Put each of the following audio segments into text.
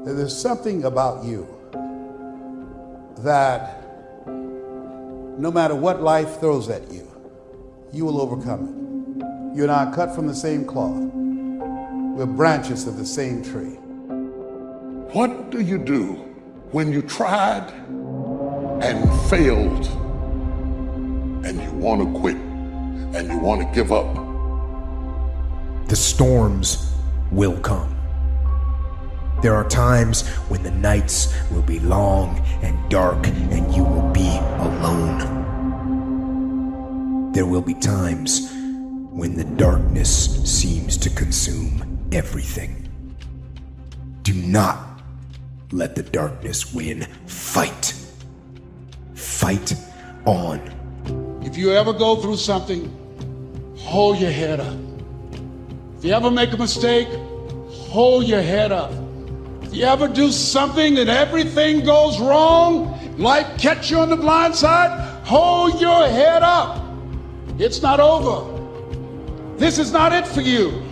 There's something about you that no matter what life throws at you, you will overcome it. You and I are cut from the same cloth. We're branches of the same tree. What do you do when you tried and failed and you want to quit and you want to give up? The storms will come. There are times when the nights will be long and dark and you will be alone. There will be times when the darkness seems to consume everything. Do not let the darkness win. Fight. Fight on. If you ever go through something, hold your head up. If you ever make a mistake, hold your head up. If you ever do something and everything goes wrong, life catch you on the blind side, hold your head up. It's not over. This is not it for you.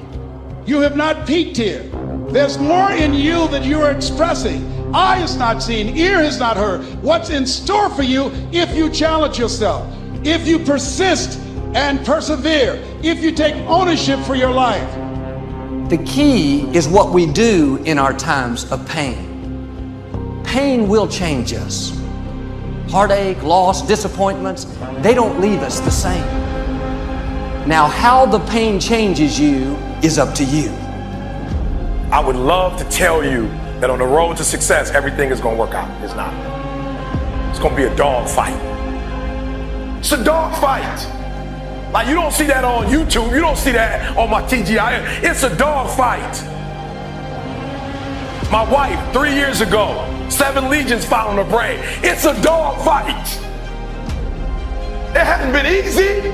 You have not peaked here. There's more in you that you are expressing. Eye has not seen, ear has not heard. What's in store for you if you challenge yourself, if you persist and persevere, if you take ownership for your life. The key is what we do in our times of pain. Pain will change us. Heartache, loss, disappointments, they don't leave us the same. Now, how the pain changes you is up to you. I would love to tell you that on the road to success, everything is going to work out. It's not. It's going to be a dog fight. It's a dog fight. Like, you don't see that on YouTube. You don't see that on my TGI. It's a dog fight. My wife, 3 years ago, 7 legions found on her brain. It's a dog fight. It hadn't been easy.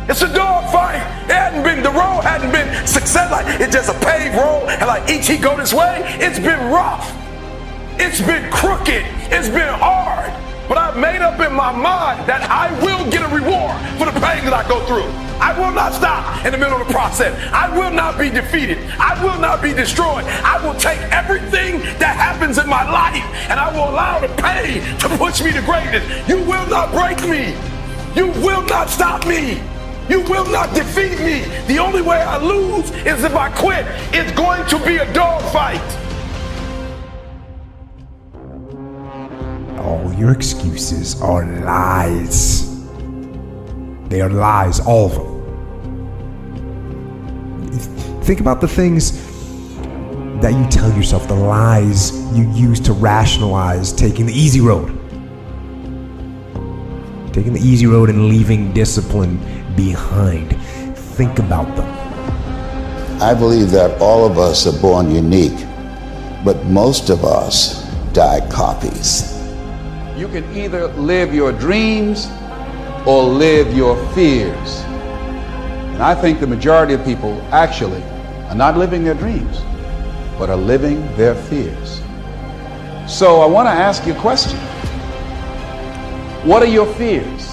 It's a dog fight. It hadn't been, the road hadn't been success. Like, it's just a paved road. And like, each he go this way, it's been rough. It's been crooked. It's been hard. But I've made up in my mind that I will get a reward for the pain that I go through. I will not stop in the middle of the process. I will not be defeated. I will not be destroyed. I will take everything that happens in my life and I will allow the pain to push me to greatness. You will not break me. You will not stop me. You will not defeat me. The only way I lose is if I quit. It's going to be a dog fight. All your excuses are lies. They are lies, all of them. Think about the things that you tell yourself, the lies you use to rationalize taking the easy road. Taking the easy road and leaving discipline behind. Think about them. I believe that all of us are born unique, but most of us die copies. You can either live your dreams or live your fears. And I think the majority of people actually are not living their dreams, but are living their fears. So I want to ask you a question. What are your fears?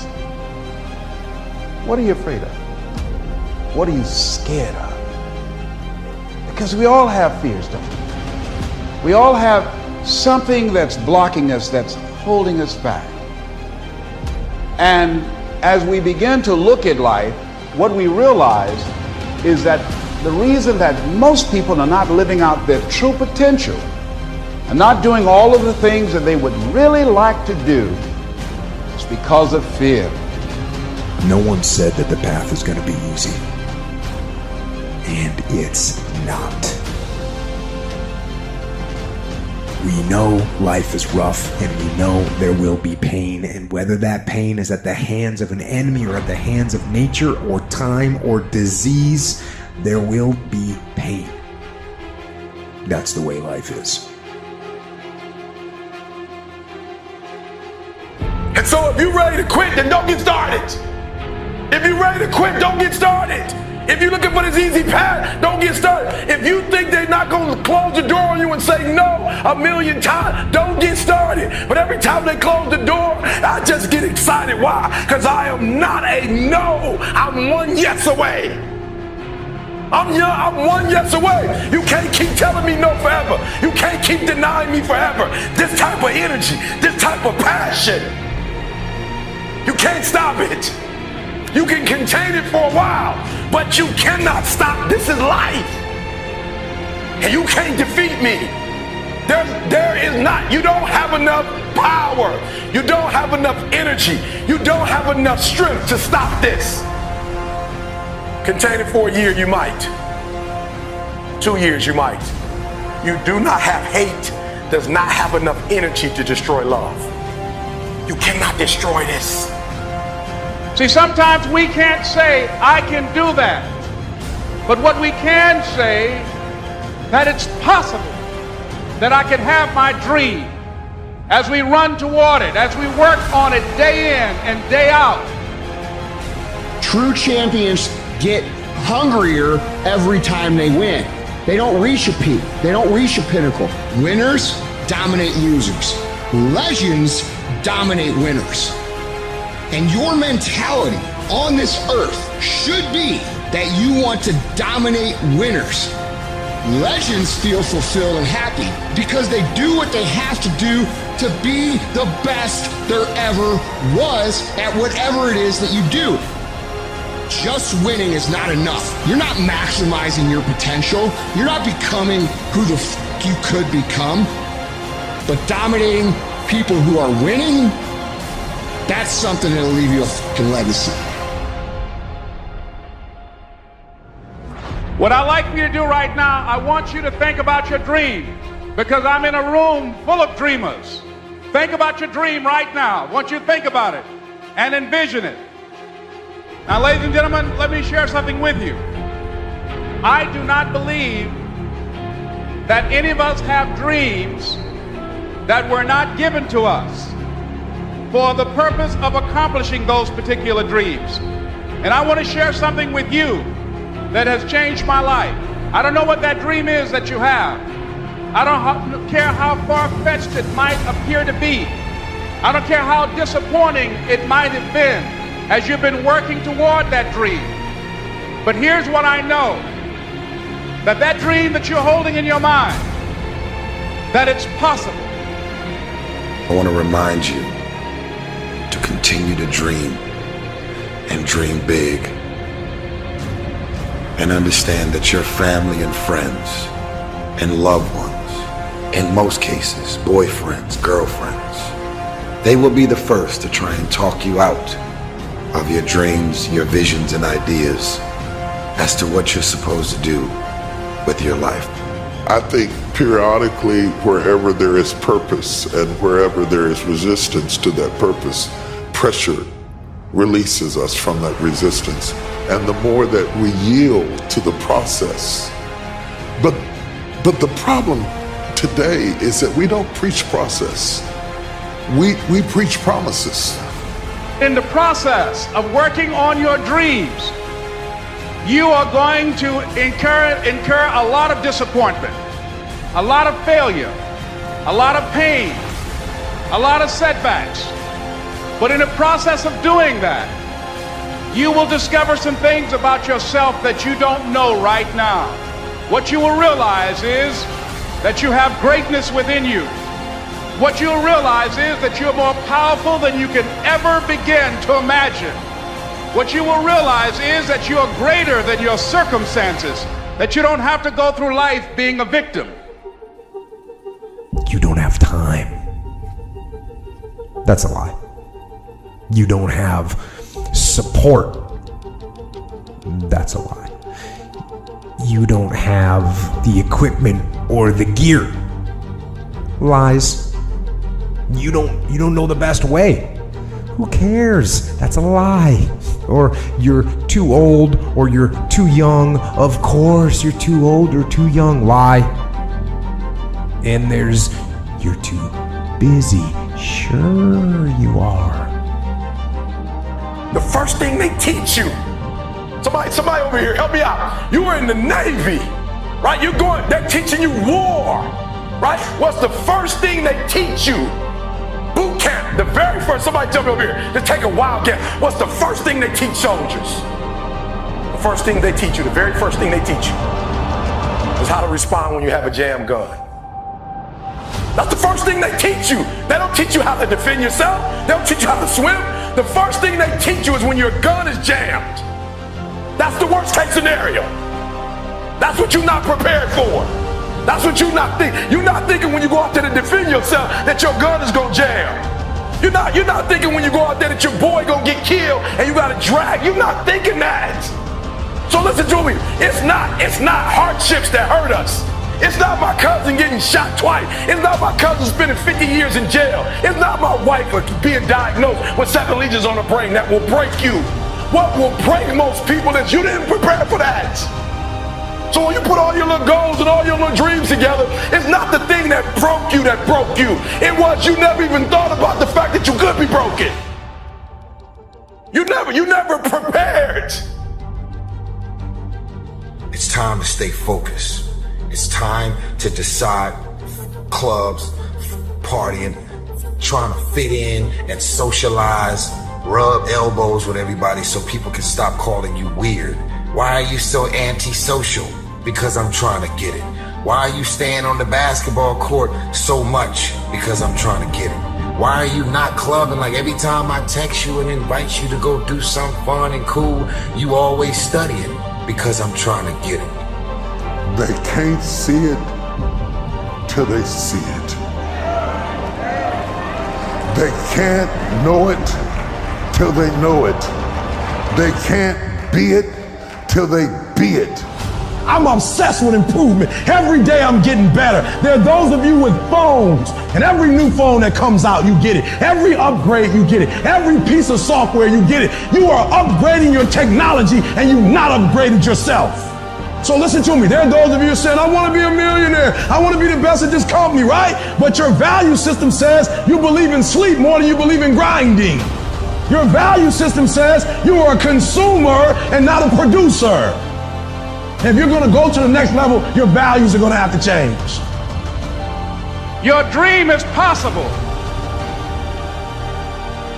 What are you afraid of? What are you scared of? Because we all have fears, don't we? We all have something that's blocking us, that's holding us back. And as we begin to look at life, what we realize is that the reason that most people are not living out their true potential and not doing all of the things that they would really like to do is because of fear. No one said that the path is going to be easy. And it's not. We know life is rough and we know there will be pain, and whether that pain is at the hands of an enemy or at the hands of nature or time or disease, there will be pain. That's the way life is. And so if you're ready to quit, then don't get started. If you're ready to quit, don't get started. If you're looking for this easy path, don't get started. If you think they're not going to close the door on you and say no 1,000,000 times, don't get started. But every time they close the door, I just get excited. Why? Because I am not a no. I'm one yes away. I'm young, I'm 1 yes away. You can't keep telling me no forever. You can't keep denying me forever. This type of energy, this type of passion, you can't stop it. You can contain it for a while, but you cannot stop. This is life. And you can't defeat me. There is not, you don't have enough power. You don't have enough energy. You don't have enough strength to stop this. Contain it for a year, you might. 2 years, you might. You do not have hate, does not have enough energy to destroy love. You cannot destroy this. See, sometimes we can't say, I can do that. But what we can say, that it's possible that I can have my dream as we run toward it, as we work on it day in and day out. True champions get hungrier every time they win. They don't reach a peak. They don't reach a pinnacle. Winners dominate losers. Legends dominate winners. And your mentality on this earth should be that you want to dominate winners. Legends feel fulfilled and happy because they do what they have to do to be the best there ever was at whatever it is that you do. Just winning is not enough. You're not maximizing your potential. You're not becoming who the f you could become. But dominating people who are winning, that's something that'll leave you a fucking legacy. What I'd like for you to do right now, I want you to think about your dream, because I'm in a room full of dreamers. Think about your dream right now. I want you to think about it and envision it. Now, ladies and gentlemen, let me share something with you. I do not believe that any of us have dreams that were not given to us for the purpose of accomplishing those particular dreams. And I want to share something with you that has changed my life. I don't know what that dream is that you have. I don't care how far-fetched it might appear to be. I don't care how disappointing it might have been as you've been working toward that dream. But here's what I know, that dream that you're holding in your mind, that it's possible. I want to remind you to continue to dream and dream big. And understand that your family and friends and loved ones, in most cases, boyfriends, girlfriends, they will be the first to try and talk you out of your dreams, your visions and ideas as to what you're supposed to do with your life. I think periodically, wherever there is purpose and wherever there is resistance to that purpose, pressure releases us from that resistance. And the more that we yield to the process. But the problem today is that we don't preach process. We preach promises. In the process of working on your dreams, you are going to incur a lot of disappointment, a lot of failure, a lot of pain, a lot of setbacks. But in the process of doing that, you will discover some things about yourself that you don't know right now. What you will realize is that you have greatness within you. What you'll realize is that you're more powerful than you can ever begin to imagine. What you will realize is that you're greater than your circumstances, that you don't have to go through life being a victim. You don't have time. That's a lie. You don't have support. That's a lie. You don't have the equipment or the gear. Lies. You don't know the best way. Who cares? That's a lie. Or you're too old or you're too young. Of course you're too old or too young. Lie. And there's you're too busy. Sure you are. The first thing they teach you, somebody over here, help me out. You were in the Navy, right? They're teaching you war, right? What's the first thing they teach you? Boot camp, the very first, somebody tell me over here, just take a wild guess. What's the first thing they teach soldiers? The first thing they teach you, the very first thing they teach you, is how to respond when you have a jam gun. That's the first thing they teach you. They don't teach you how to defend yourself. They don't teach you how to swim. The first thing they teach you is when your gun is jammed. That's the worst case scenario. That's what you're not prepared for. That's what you're not thinking. You're not thinking when you go out there to defend yourself that your gun is gonna jam. You're not thinking when you go out there that your boy gonna get killed and you gotta drag. You're not thinking that. So listen to me. It's not hardships that hurt us. It's not my cousin getting shot twice. It's not my cousin spending 50 years in jail. It's not my wife being diagnosed with 7 lesions on her brain that will break you. What will break most people is you didn't prepare for that. So when you put all your little goals and all your little dreams together, it's not the thing that broke you. It was you never even thought about the fact that you could be broken. You never prepared. It's time to stay focused. It's time to decide clubs, partying, trying to fit in and socialize, rub elbows with everybody so people can stop calling you weird. Why are you so antisocial? Because I'm trying to get it. Why are you staying on the basketball court so much? Because I'm trying to get it. Why are you not clubbing? Like every time I text you and invite you to go do something fun and cool, you always studying. Because I'm trying to get it. They can't see it till they see it. They can't know it till they know it. They can't be it till they be it. I'm obsessed with improvement. Every day I'm getting better. There are those of you with phones, and every new phone that comes out, you get it. Every upgrade, you get it. Every piece of software, you get it. You are upgrading your technology, and you've not upgraded yourself. So listen to me. There are those of you saying, I want to be a millionaire. I want to be the best at this company, right? But your value system says you believe in sleep more than you believe in grinding. Your value system says you are a consumer and not a producer. If you're going to go to the next level, your values are going to have to change. Your dream is possible.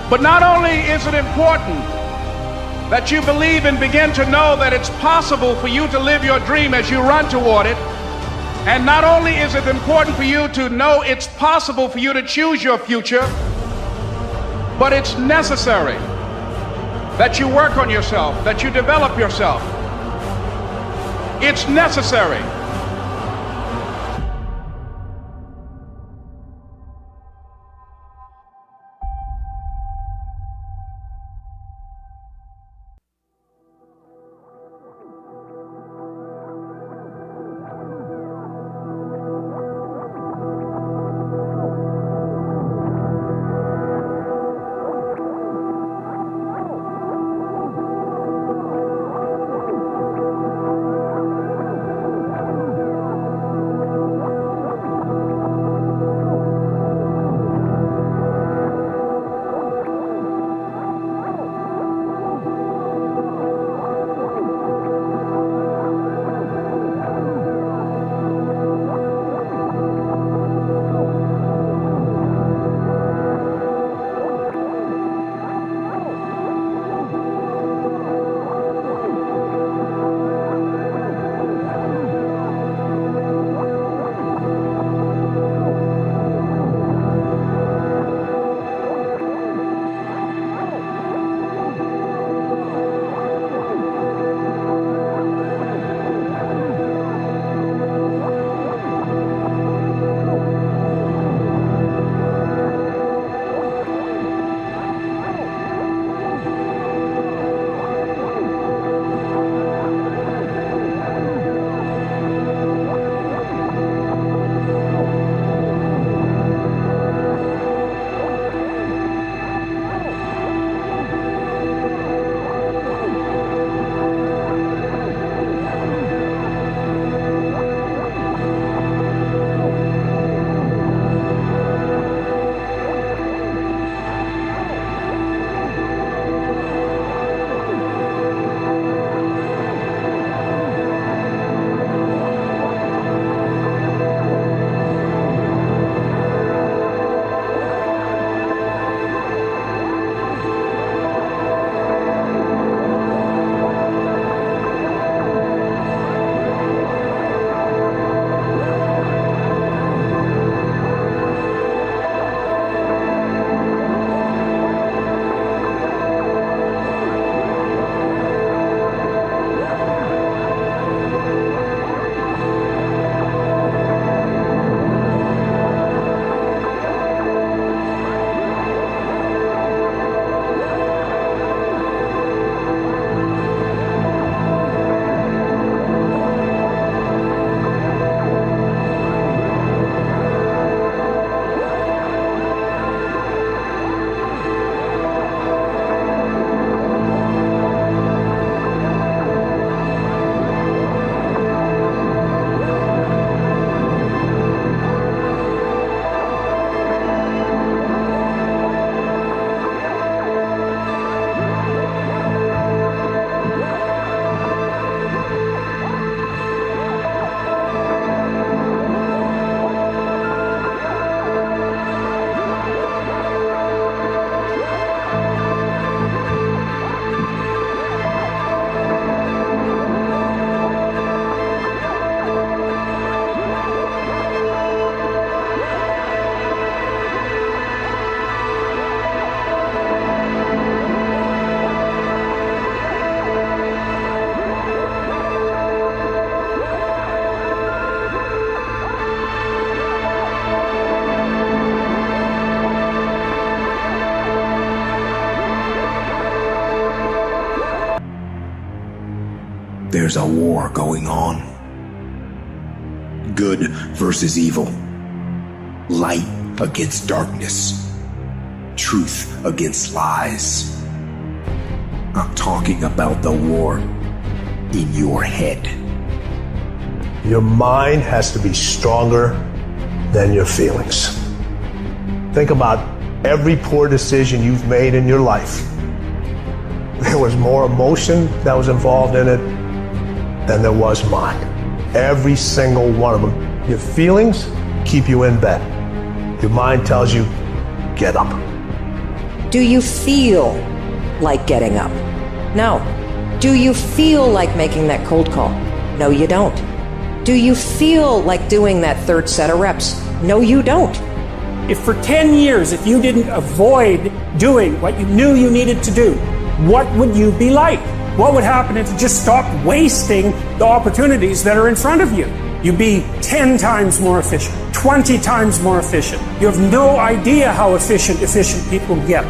But not only is it important that you believe and begin to know that it's possible for you to live your dream as you run toward it, and not only is it important for you to know it's possible for you to choose your future, but it's necessary that you work on yourself, that you develop yourself. It's necessary. There's a war going on. Good versus evil. Light against darkness. Truth against lies. I'm talking about the war in your head. Your mind has to be stronger than your feelings. Think about every poor decision you've made in your life. There was more emotion that was involved in it than there was mind. Every single one of them. Your feelings keep you in bed. Your mind tells you, get up. Do you feel like getting up? No. Do you feel like making that cold call? No, you don't. Do you feel like doing that third set of reps? No, you don't. If for 10 years, if you didn't avoid doing what you knew you needed to do, what would you be like? What would happen if you just stopped wasting the opportunities that are in front of you? You'd be 10 times more efficient, 20 times more efficient. You have no idea how efficient people get.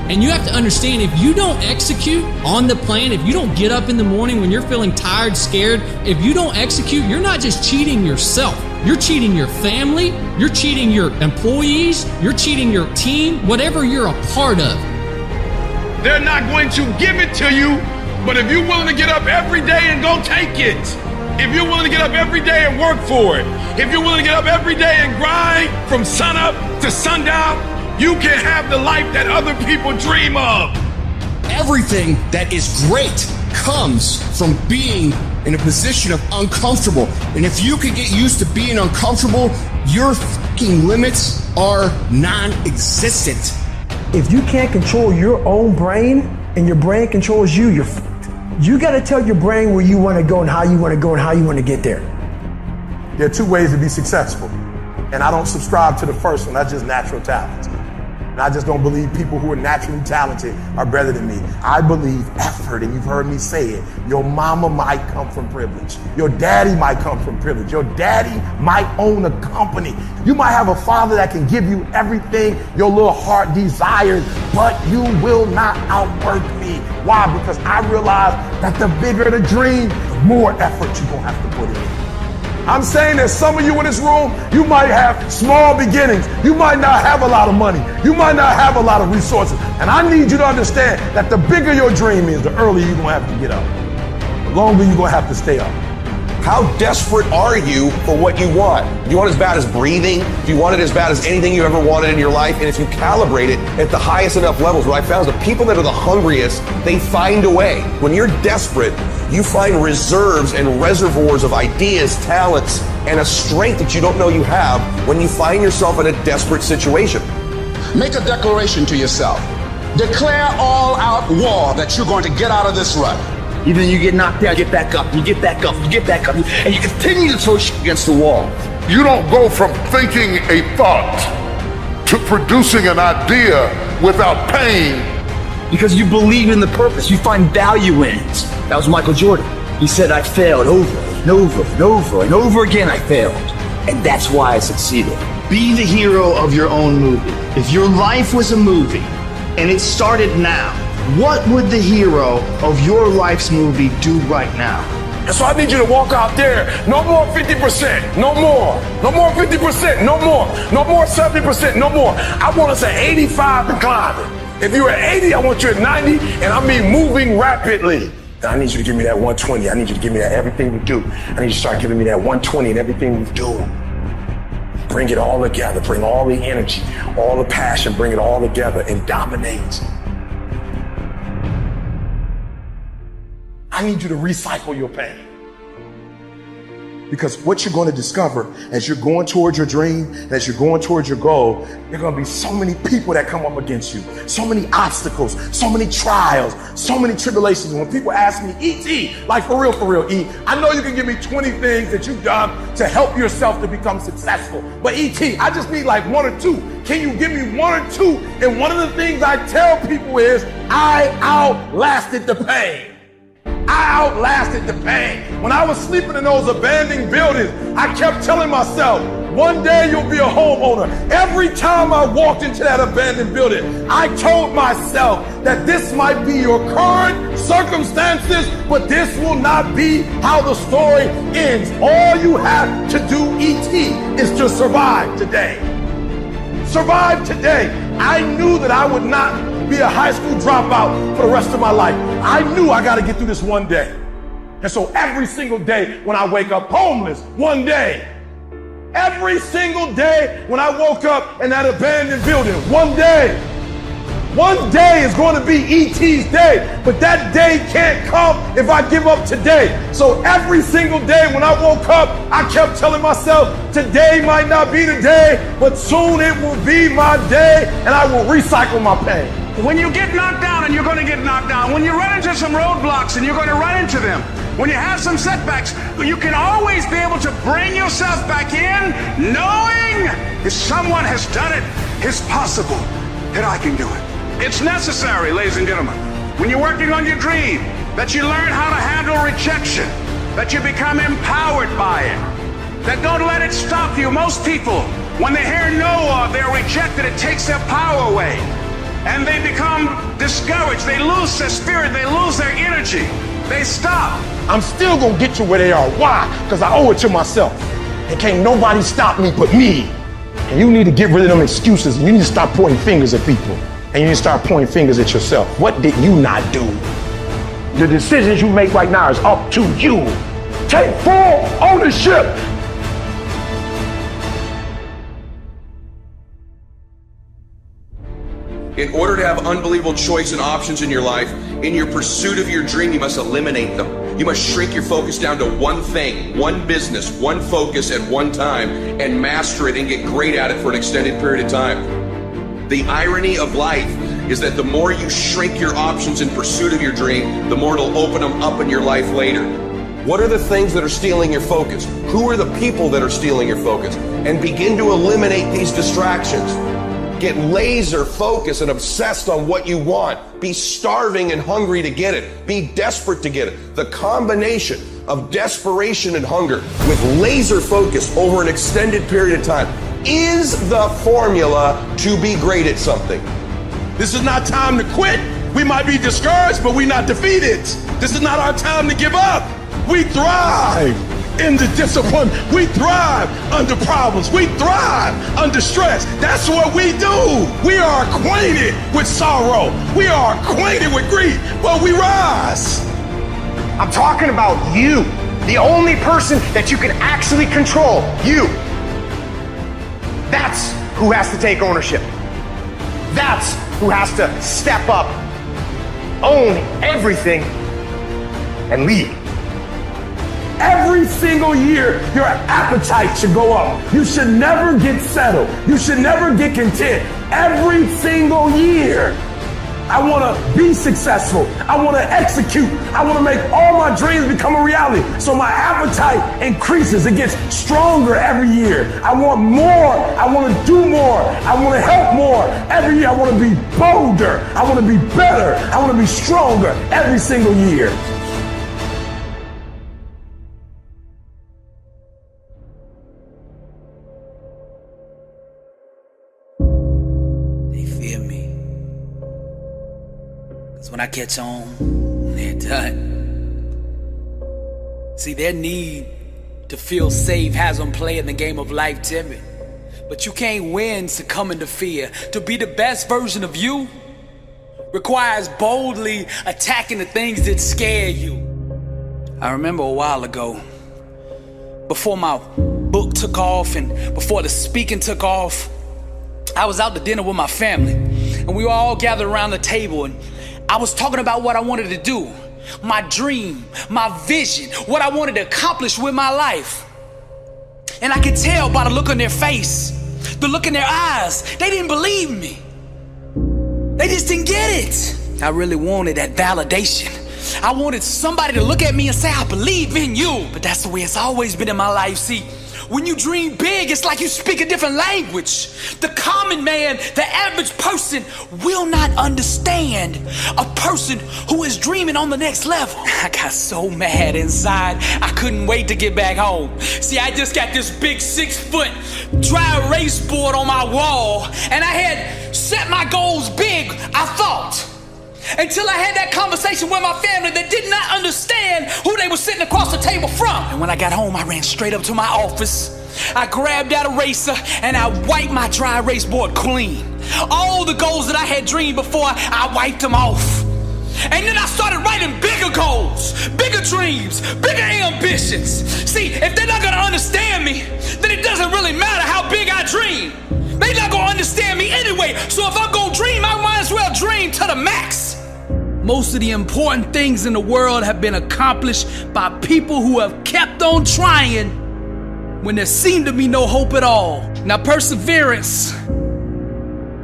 And you have to understand, if you don't execute on the plan, if you don't get up in the morning when you're feeling tired, scared, if you don't execute, you're not just cheating yourself. You're cheating your family, you're cheating your employees, you're cheating your team, whatever you're a part of. They're not going to give it to you, but if you're willing to get up every day and go take it, if you're willing to get up every day and work for it, if you're willing to get up every day and grind from sunup to sundown, you can have the life that other people dream of. Everything that is great comes from being in a position of uncomfortable. And if you can get used to being uncomfortable, your fucking limits are non-existent. If you can't control your own brain and your brain controls you, you're fucked. You got to tell your brain where you want to go and how you want to go and how you want to get there. There are two ways to be successful. And I don't subscribe to the first one. That's just natural talent. And I just don't believe people who are naturally talented are better than me. I believe effort, and you've heard me say it. Your mama might come from privilege. Your daddy might come from privilege. Your daddy might own a company. You might have a father that can give you everything your little heart desires, but you will not outwork me. Why? Because I realize that the bigger the dream, the more effort you're gonna have to put in. I'm saying that some of you in this room, you might have small beginnings. You might not have a lot of money. You might not have a lot of resources. And I need you to understand that the bigger your dream is, the earlier you're going to have to get up. The longer you're going to have to stay up. How desperate are you for what you want? Do you want it as bad as breathing? Do you want it as bad as anything you ever wanted in your life? And if you calibrate it at the highest enough levels, what I found is the people that are the hungriest, they find a way. When you're desperate, you find reserves and reservoirs of ideas, talents, and a strength that you don't know you have when you find yourself in a desperate situation. Make a declaration to yourself. Declare all out war that you're going to get out of this rut. Even you get knocked down, get back up, you get back up, you get back up, and you continue to throw shit against the wall. You don't go from thinking a thought to producing an idea without pain. Because you believe in the purpose, you find value in it. That was Michael Jordan. He said, I failed over and over and over and over again I failed. And that's why I succeeded. Be the hero of your own movie. If your life was a movie and it started now, what would the hero of your life's movie do right now? And so I need you to walk out there. No more 50%. No more. No more 50%. No more. No more 70%. No more. I want us at 85 and climbing. If you're at 80, I want you at 90, and I mean moving rapidly. And I need you to give me that 120. I need you to give me that everything we do. I need you to start giving me that 120 and everything we do. Bring it all together. Bring all the energy, all the passion, bring it all together and dominate. I need you to recycle your pain. Because what you're going to discover as you're going towards your dream, as you're going towards your goal, there are going to be so many people that come up against you, so many obstacles, so many trials, so many tribulations. When people ask me, E.T., like for real, E, I know you can give me 20 things that you've done to help yourself to become successful. But E.T., I just need like one or two. Can you give me one or two? And one of the things I tell people is, I outlasted the pain. I outlasted the pain. When I was sleeping in those abandoned buildings, I kept telling myself, One day you'll be a homeowner. Every time I walked into that abandoned building, I told myself that this might be your current circumstances, but this will not be how the story ends. All you have to do, E.T., is to survive today. Survive today. I knew that I would not be a high school dropout for the rest of my life. I knew I got to get through this one day. And so every single day when I wake up homeless, one day, every single day when I woke up in that abandoned building, one day is going to be E.T.'s day, but that day can't come if I give up today. So every single day when I woke up, I kept telling myself, today might not be the day, but soon it will be my day, and I will recycle my pain. When you get knocked down, and you're going to get knocked down, when you run into some roadblocks, and you're going to run into them, when you have some setbacks, you can always be able to bring yourself back in, knowing if someone has done it, it's possible that I can do it. It's necessary, ladies and gentlemen, when you're working on your dream, that you learn how to handle rejection, that you become empowered by it, that don't let it stop you. Most people, when they hear no or they're rejected, it takes their power away. And they become discouraged. They lose their spirit. They lose their energy. They stop. I'm still gonna get to where they are. Why? Because I owe it to myself. And can't nobody stop me but me. And you need to get rid of them excuses. You need to stop pointing fingers at people. And you need to start pointing fingers at yourself. What did you not do? The decisions you make right now is up to you. Take full ownership. In order to have unbelievable choice and options in your life, in your pursuit of your dream, you must eliminate them. You must shrink your focus down to one thing, one business, one focus at one time, and master it and get great at it for an extended period of time. The irony of life is that the more you shrink your options in pursuit of your dream, the more it'll open them up in your life later. What are the things that are stealing your focus? Who are the people that are stealing your focus? And begin to eliminate these distractions. Get laser focused and obsessed on what you want. Be starving and hungry to get it. Be desperate to get it. The combination of desperation and hunger with laser focus over an extended period of time is the formula to be great at something. This is not time to quit. We might be discouraged, but we're not defeated. This is not our time to give up. We thrive in the discipline. We thrive under problems. We thrive under stress. That's what we do. We are acquainted with sorrow. We are acquainted with grief, but we rise. I'm talking about you, the only person that you can actually control, you. That's who has to take ownership. That's who has to step up, own everything, and lead. Every single year, your appetite should go up. You should never get settled. You should never get content. Every single year, I want to be successful. I want to execute. I want to make all my dreams become a reality. So my appetite increases. It gets stronger every year. I want more. I want to do more. I want to help more. Every year, I want to be bolder. I want to be better. I want to be stronger every single year. When I catch on, they're done. See, their need to feel safe has them playing the game of life timid. But you can't win succumbing to fear. To be the best version of you requires boldly attacking the things that scare you. I remember a while ago, before my book took off and before the speaking took off, I was out to dinner with my family, and we were all gathered around the table, and I was talking about what I wanted to do, my dream, my vision, what I wanted to accomplish with my life. And I could tell by the look on their face, the look in their eyes, they didn't believe me. They just didn't get it. I really wanted that validation. I wanted somebody to look at me and say, I believe in you. But that's the way it's always been in my life. See, When you dream big, it's like you speak a different language. The common man, the average person, will not understand a person who is dreaming on the next level. I got so mad inside, I couldn't wait to get back home. See, I just got this big 6-foot dry erase board on my wall, and I had set my goals big, I thought. Until I had that conversation with my family that did not understand who they were sitting across the table from. And when I got home, I ran straight up to my office. I grabbed that eraser and I wiped my dry erase board clean. All the goals that I had dreamed before, I wiped them off. And then I started writing bigger goals, bigger dreams, bigger ambitions. See, if they're not gonna understand me, then it doesn't really matter how big I dream. They're not gonna understand me anyway. So if I'm gonna dream, I might as well dream to the max. Most of the important things in the world have been accomplished by people who have kept on trying when there seemed to be no hope at all. Now, perseverance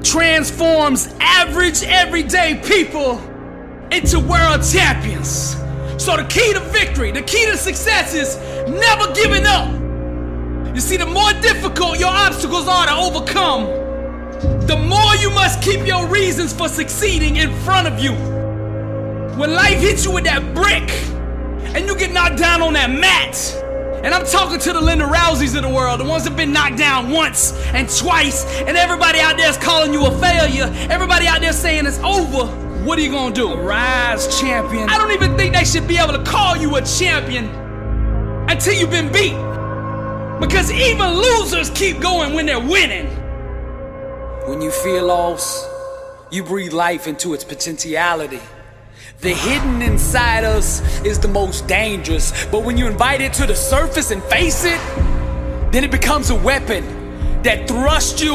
transforms average, everyday people into world champions. So the key to victory, the key to success is never giving up. You see, the more difficult your obstacles are to overcome, the more you must keep your reasons for succeeding in front of you. When life hits you with that brick and you get knocked down on that mat, and I'm talking to the Linda Rouseys of the world, the ones that have been knocked down once and twice, and everybody out there is calling you a failure, everybody out there saying it's over, what are you gonna do? Rise, champion. I don't even think they should be able to call you a champion until you've been beat. Because even losers keep going when they're winning. When you feel lost, you breathe life into its potentiality. The hidden inside us is the most dangerous, but when you invite it to the surface and face it, then it becomes a weapon that thrusts you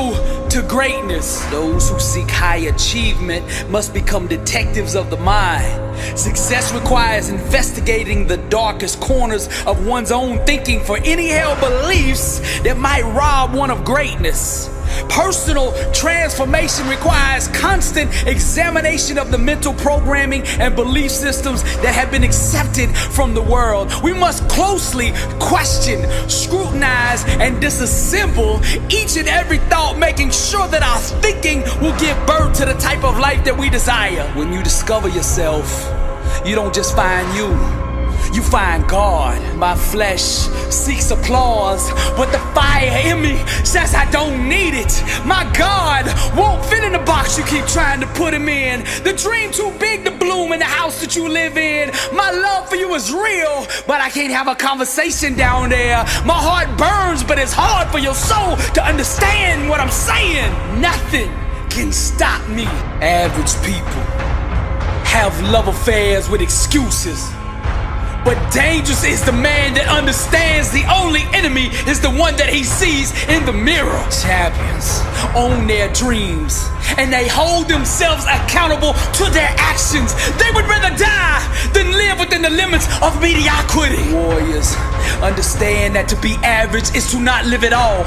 to greatness. Those who seek high achievement must become detectives of the mind. Success requires investigating the darkest corners of one's own thinking for any held beliefs that might rob one of greatness. Personal transformation requires constant examination of the mental programming and belief systems that have been accepted from the world. We must closely question, scrutinize, and disassemble each and every thought, making sure that our thinking will give birth to the type of life that we desire. When you discover yourself, you don't just find you find God. My flesh seeks applause, but the fire in me says I don't need it. My God won't fit in the box you keep trying to put him in. The dream too big to bloom in the house that you live in. My love for you is real, but I can't have a conversation down there. My heart burns, but it's hard for your soul to understand what I'm saying. Nothing can stop me. Average people have love affairs with excuses. But dangerous is the man that understands the only enemy is the one that he sees in the mirror. Champions own their dreams and they hold themselves accountable to their actions. They would rather die than live within the limits of mediocrity. Warriors understand that to be average is to not live at all.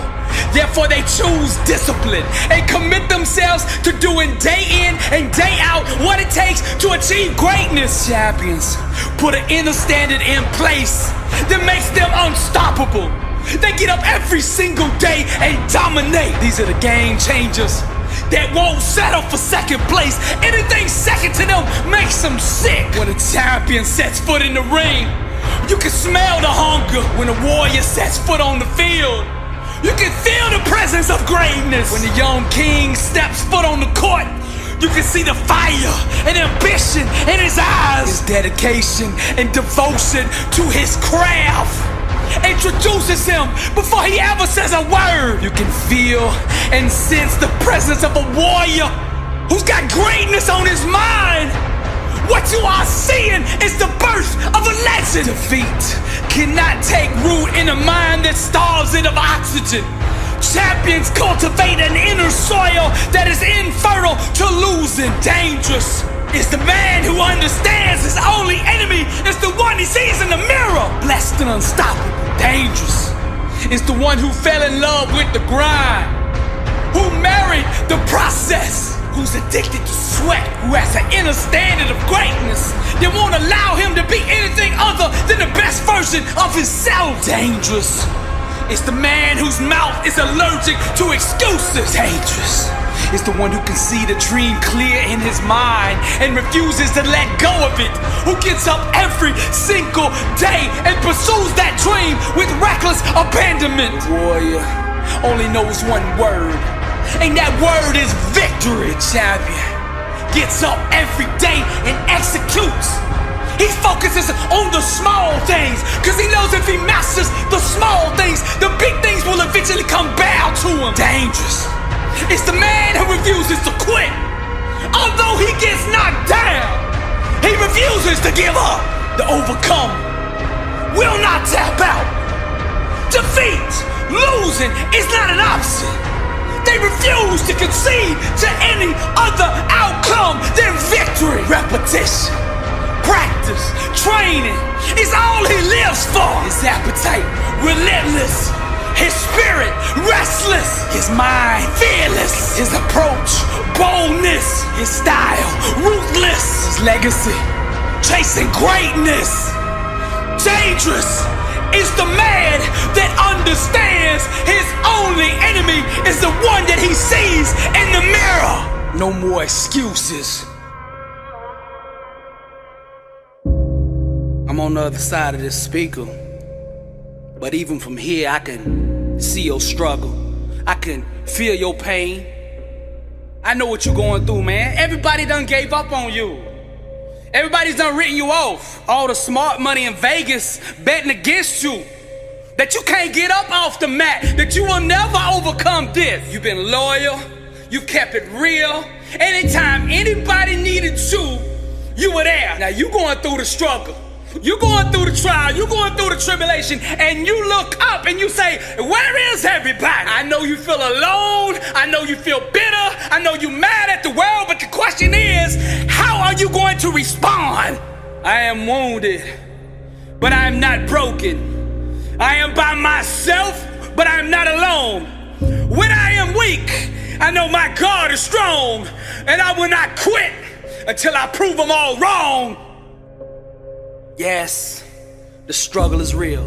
Therefore they choose discipline and commit themselves to doing day in and day out what it takes to achieve greatness. Champions put an inner standard in place that makes them unstoppable. They get up every single day and dominate. These are the game changers that won't settle for second place. Anything second to them makes them sick. When a champion sets foot in the ring, you can smell the hunger. When a warrior sets foot on the field, you can feel the presence of greatness. When the young king steps foot on the court, you can see the fire and ambition in his eyes. His dedication and devotion to his craft introduces him before he ever says a word. You can feel and sense the presence of a warrior who's got greatness on his mind. What you are seeing is the birth of a legend. Defeat cannot take root in a mind that starves it of oxygen. Champions cultivate an inner soil that is infertile to losing. Dangerous is the man who understands his only enemy is the one he sees in the mirror. Blessed and unstoppable. Dangerous is the one who fell in love with the grind, who married the process, who's addicted to sweat, who has an inner standard of greatness that won't allow him to be anything other than the best version of himself. Dangerous It's the man whose mouth is allergic to excuses. Dangerous. It's the one who can see the dream clear in his mind and refuses to let go of it. Who gets up every single day and pursues that dream with reckless abandonment. The warrior only knows one word, and that word is victory. The champion gets up every day and executes. He focuses on the small things, cause he knows if he masters the small things, the big things will eventually come bow to him. Dangerous. It's the man who refuses to quit. Although he gets knocked down, he refuses to give up. The overcome will not tap out. Defeat, losing is not an option. They refuse to concede to any other outcome than victory. Repetition, practice, training is all he lives for. His appetite, relentless. His spirit, restless. His mind, fearless. His approach, boldness. His style, ruthless. His legacy, chasing greatness. Dangerous is the man that understands his only enemy is the one that he sees in the mirror. No more excuses. I'm on the other side of this speaker, but even from here I can see your struggle. I can feel your pain. I know what you're going through, man. Everybody done gave up on you. Everybody's done written you off. All the smart money in Vegas betting against you. That you can't get up off the mat. That you will never overcome this. You've been loyal. You've kept it real. Anytime anybody needed you, you were there. Now you going through the struggle. You're going through the trial, you're going through the tribulation, and you look up and you say, where is everybody? I know you feel alone, I know you feel bitter, I know you're mad at the world, but the question is, how are you going to respond? I am wounded, but I am not broken. I am by myself, but I am not alone. When I am weak, I know my God is strong, and I will not quit until I prove them all wrong. Yes, the struggle is real.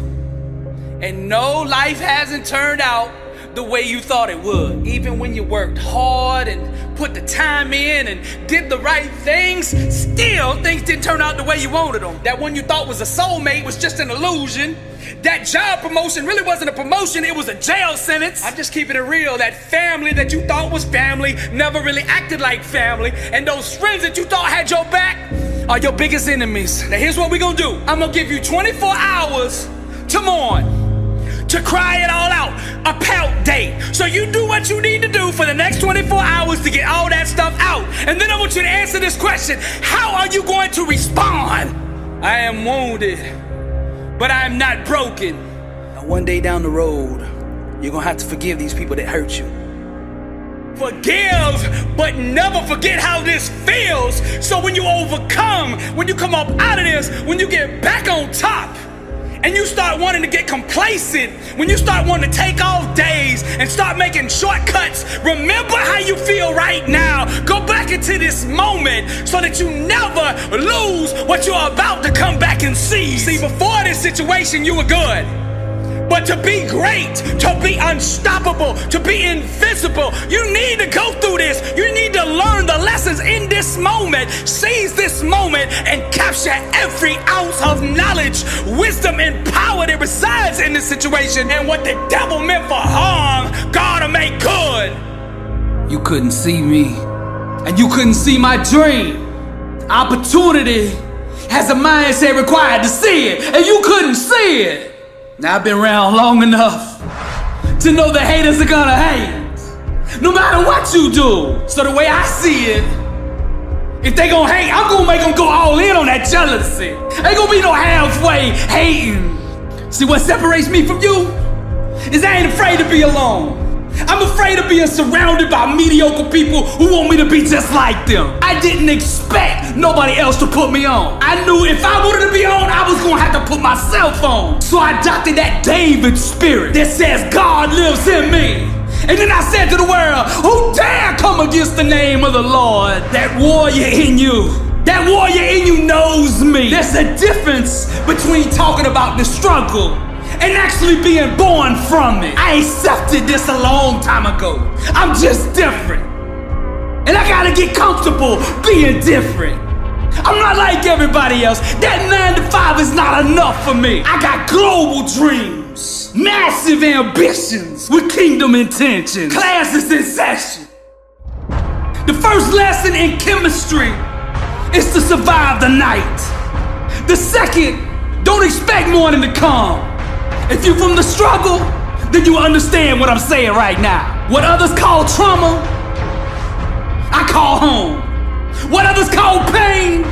And no, life hasn't turned out the way you thought it would. Even when you worked hard and put the time in and did the right things, still things didn't turn out the way you wanted them. That one you thought was a soulmate was just an illusion. That job promotion really wasn't a promotion, it was a jail sentence. I'm just keeping it real. That family that you thought was family never really acted like family. And those friends that you thought had your back are your biggest enemies. Now here's what we're gonna do. I'm gonna give you 24 hours to mourn, to cry it all out, a pout day. So you do what you need to do for the next 24 hours to get all that stuff out. And then I want you to answer this question. How are you going to respond? I am wounded, but I am not broken. Now one day down the road, you're gonna have to forgive these people that hurt you. Forgive, but never forget how this feels. So when you overcome, when you come up out of this, when you get back on top, and you start wanting to get complacent, when you start wanting to take off days and start making shortcuts, remember how you feel right now. Go back into this moment so that you never lose what you're about to come back and see. See, before this situation, you were good. But to be great, to be unstoppable, to be invincible, you need to go through this. You need to learn the lessons in this moment. Seize this moment and capture every ounce of knowledge, wisdom, and power that resides in this situation. And what the devil meant for harm, God will make good. You couldn't see me, and you couldn't see my dream. Opportunity has a mindset required to see it, and you couldn't see it. Now I've been around long enough to know the haters are gonna hate, no matter what you do. So the way I see it, if they gonna hate, I'm gonna make them go all in on that jealousy. Ain't gonna be no halfway hating. See, what separates me from you is I ain't afraid to be alone. I'm afraid of being surrounded by mediocre people who want me to be just like them. I didn't expect nobody else to put me on. I knew if I wanted to be on, I was gonna have to put myself on. So I adopted that David spirit that says God lives in me. And then I said to the world, who dare come against the name of the Lord? That warrior in you. That warrior in you knows me. There's a difference between talking about the struggle and actually being born from it. I accepted this a long time ago. I'm just different. And I gotta get comfortable being different. I'm not like everybody else. That 9 to 5 is not enough for me. I got global dreams, massive ambitions with kingdom intentions. Classes in session. The first lesson in chemistry is to survive the night. The second, don't expect morning to come. If you're from the struggle, then you understand what I'm saying right now. What others call trauma, I call home. What others call pain,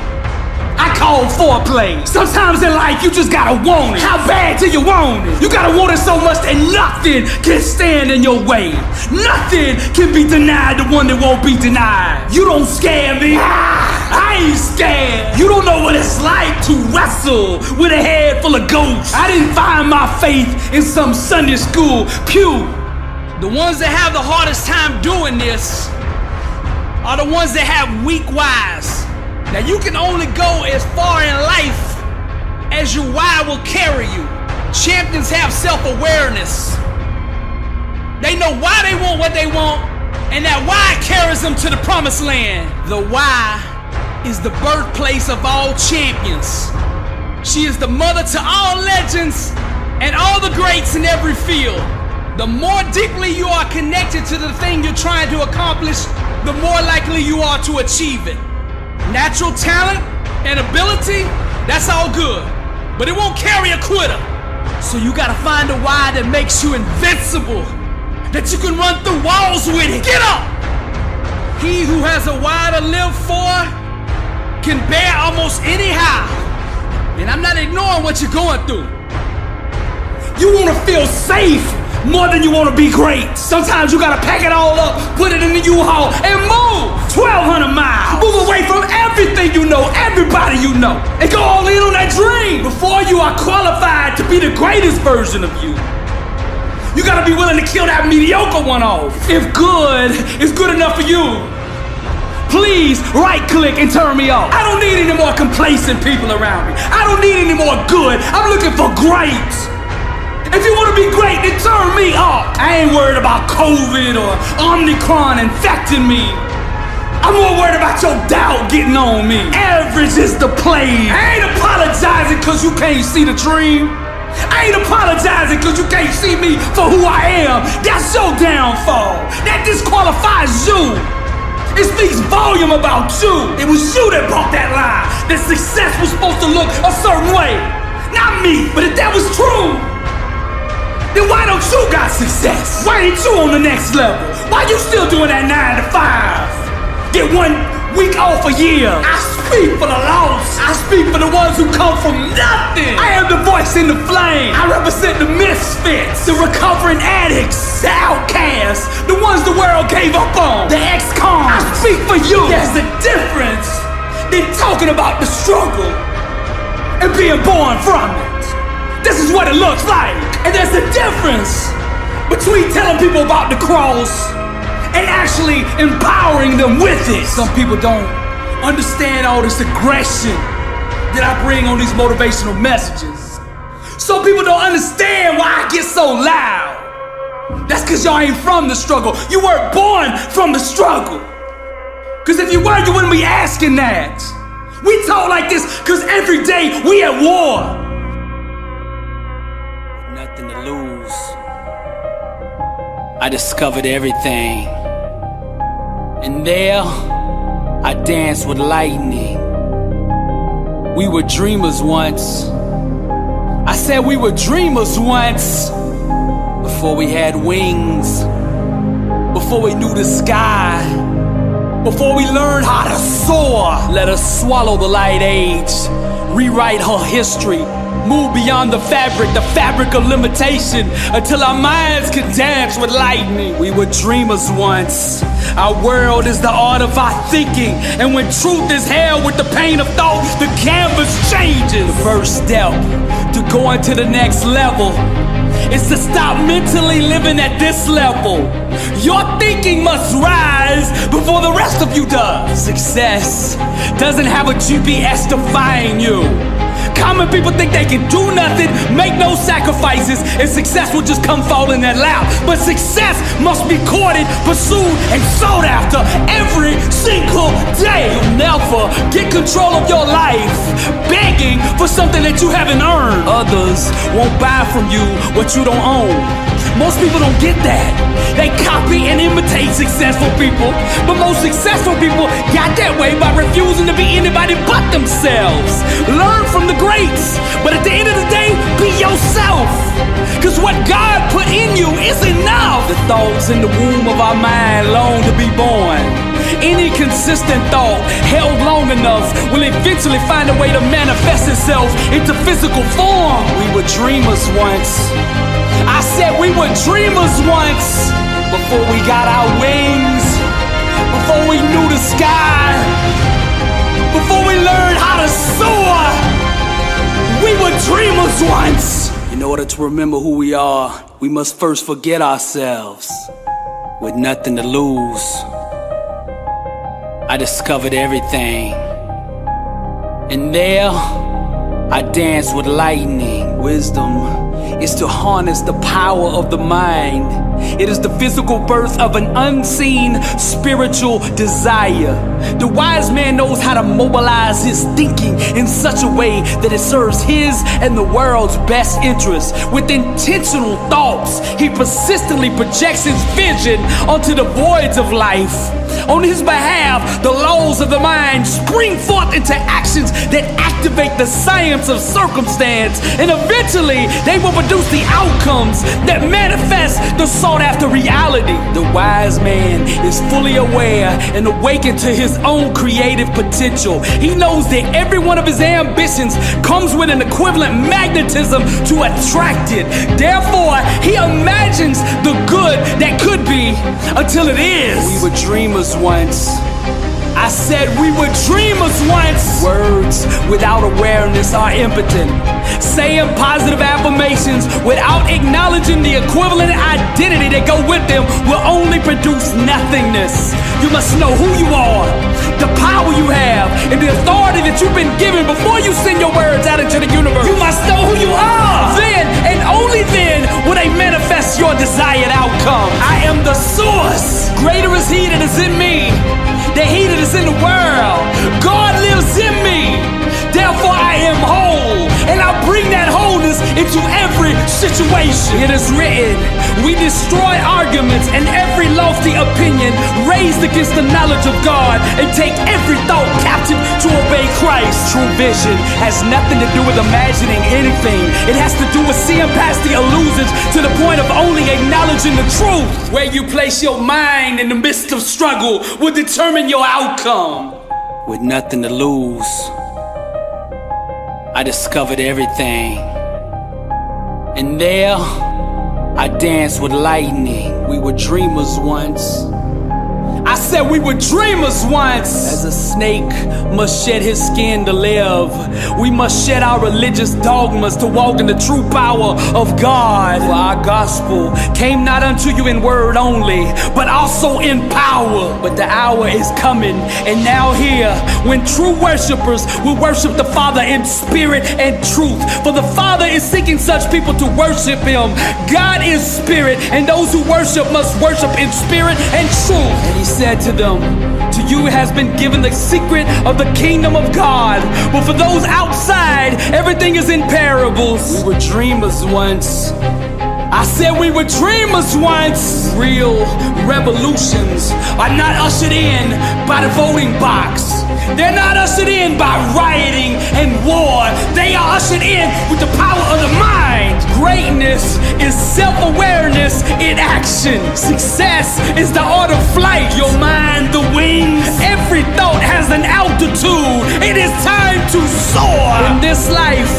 I call foreplay. Sometimes in life you just gotta want it. How bad do you want it? You gotta want it so much that nothing can stand in your way. Nothing can be denied the one that won't be denied. You don't scare me. I ain't scared. You don't know what it's like to wrestle with a head full of ghosts. I didn't find my faith in some Sunday school pew. The ones that have the hardest time doing this are the ones that have weak whys. Now you can only go as far in life as your why will carry you. Champions have self-awareness. They know why they want what they want, and that why carries them to the promised land. The why is the birthplace of all champions. She is the mother to all legends and all the greats in every field. The more deeply you are connected to the thing you're trying to accomplish, the more likely you are to achieve it. Natural talent and ability, that's all good, but it won't carry a quitter. So you gotta find a why that makes you invincible, that you can run through walls with it. Get up! He who has a why to live for can bear almost anyhow. And I'm not ignoring what you're going through. You wanna feel safe more than you want to be great. Sometimes you gotta pack it all up, put it in the U-Haul, and move 1,200 miles. Move away from everything you know, everybody you know, and go all in on that dream. Before you are qualified to be the greatest version of you, you gotta be willing to kill that mediocre one off. If good is good enough for you, please right-click and turn me off. I don't need any more complacent people around me. I don't need any more good. I'm looking for great. If you want to be great, then turn me off. I ain't worried about COVID or Omicron infecting me. I'm more worried about your doubt getting on me. Average is the plague. I ain't apologizing because you can't see the dream. I ain't apologizing because you can't see me for who I am. That's your downfall. That disqualifies you. It speaks volume about you. It was you that brought that lie, that success was supposed to look a certain way. Not me, but if that was true, then why don't you got success? Why ain't you on the next level? Why you still doing that 9 to 5? Get 1 week off a year. I speak for the lost. I speak for the ones who come from nothing. I am the voice in the flame. I represent the misfits, the recovering addicts, the outcasts, the ones the world gave up on, the ex-cons. I speak for you. There's a difference than talking about the struggle and being born from it. This is what it looks like. And there's a difference between telling people about the cross and actually empowering them with it. Some people don't understand all this aggression that I bring on these motivational messages. Some people don't understand why I get so loud. That's because y'all ain't from the struggle. You weren't born from the struggle. Because if you were, you wouldn't be asking that. We talk like this because every day we at war. Nothing to lose. I discovered everything. And there, I danced with lightning. We were dreamers once. I said we were dreamers once. Before we had wings. Before we knew the sky. Before we learned how to soar. Let us swallow the light age. Rewrite her history. Move beyond the fabric of limitation, until our minds can dance with lightning. We were dreamers once. Our world is the art of our thinking, and when truth is held with the pain of thought, the canvas changes. The first step to going to the next level is to stop mentally living at this level. Your thinking must rise before the rest of you does. Success doesn't have a GPS to find you. Common people think they can do nothing, make no sacrifices, and success will just come fall in their lap. But success must be courted, pursued, and sought after every single day. You'll never get control of your life begging for something that you haven't earned. Others won't buy from you what you don't own. Most people don't get that. They copy and imitate successful people, but most successful people got that way by refusing to be anybody but themselves. Learn from the greats, but at the end of the day, be yourself. Cause what God put in you is enough. The thoughts in the womb of our mind long to be born. Any consistent thought held long enough will eventually find a way to manifest itself into physical form. We were dreamers once. I said we were dreamers once. Before we got our wings, before we knew the sky, before we learned how to soar, we were dreamers once. In order to remember who we are, we must first forget ourselves. With nothing to lose, I discovered everything. And there, I danced with lightning. Wisdom is to harness the power of the mind. It is the physical birth of an unseen spiritual desire. The wise man knows how to mobilize his thinking in such a way that it serves his and the world's best interests. With intentional thoughts, he persistently projects his vision onto the voids of life. On his behalf, the laws of the mind spring forth into actions that activate the science of circumstance, and eventually they will produce the outcomes that manifest the sought-after reality. The wise man is fully aware and awakened to his own creative potential. He knows that every one of his ambitions comes with an equivalent magnetism to attract it. Therefore, he imagines the good that could be until it is. We were dreamers once. I said we were dreamers once. Words without awareness are impotent. Saying positive affirmations without acknowledging the equivalent identity that go with them will only produce nothingness. You must know who you are, the power you have, and the authority that you've been given before you send your words out into the universe. You must know who you are. Then, and only then, will they manifest your desired outcome. I am the source. Greater is he that is in me than he that is in the world. God lives in me. Therefore I am whole, and I bring that wholeness into every situation. It is written, we destroy arguments and every lofty opinion raised against the knowledge of God, and take every thought captive to obey Christ. True vision has nothing to do with imagining anything. It has to do with seeing past the illusions to the point of only acknowledging the truth. Where you place your mind in the midst of struggle will determine your outcome. With nothing to lose, I discovered everything. And there, I danced with lightning. We were dreamers once. I said we were dreamers once. As a snake must shed his skin to live, we must shed our religious dogmas to walk in the true power of God. For our gospel came not unto you in word only, but also in power. But the hour is coming, and now here, when true worshipers will worship the Father in spirit and truth. For the Father is seeking such people to worship Him. God is spirit, and those who worship must worship in spirit and truth. And He said to them, to you has been given the secret of the kingdom of God, but for those outside, everything is in parables. We were dreamers once. I said we were dreamers once. Real revolutions are not ushered in by the voting box. They're not ushered in by rioting and war. They are ushered in with the power of the mind. Greatness is self-awareness in action. Success is the art of flight. Your mind, the wings. Every thought has an altitude. It is time to soar. In this life,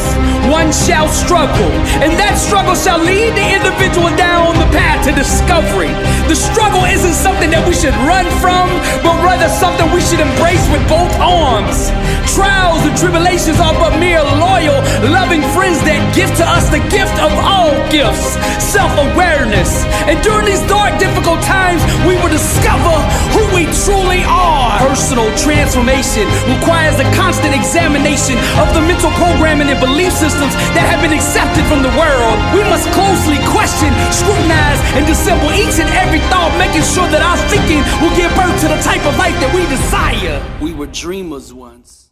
one shall struggle, and that struggle shall lead the individual down the path to discovery. The struggle isn't something that we should run from, but rather something we should embrace with both arms. Trials and tribulations are but mere loyal, loving friends that give to us the gift of all gifts, self-awareness. And during these dark, difficult times, we will discover who we truly are. Personal transformation requires a constant examination of the mental programming and belief systems that have been accepted from the world. We must closely question, scrutinize, and dissemble each and every thought, making sure that our thinking will give birth to the type of life that we desire. We were dreamers once.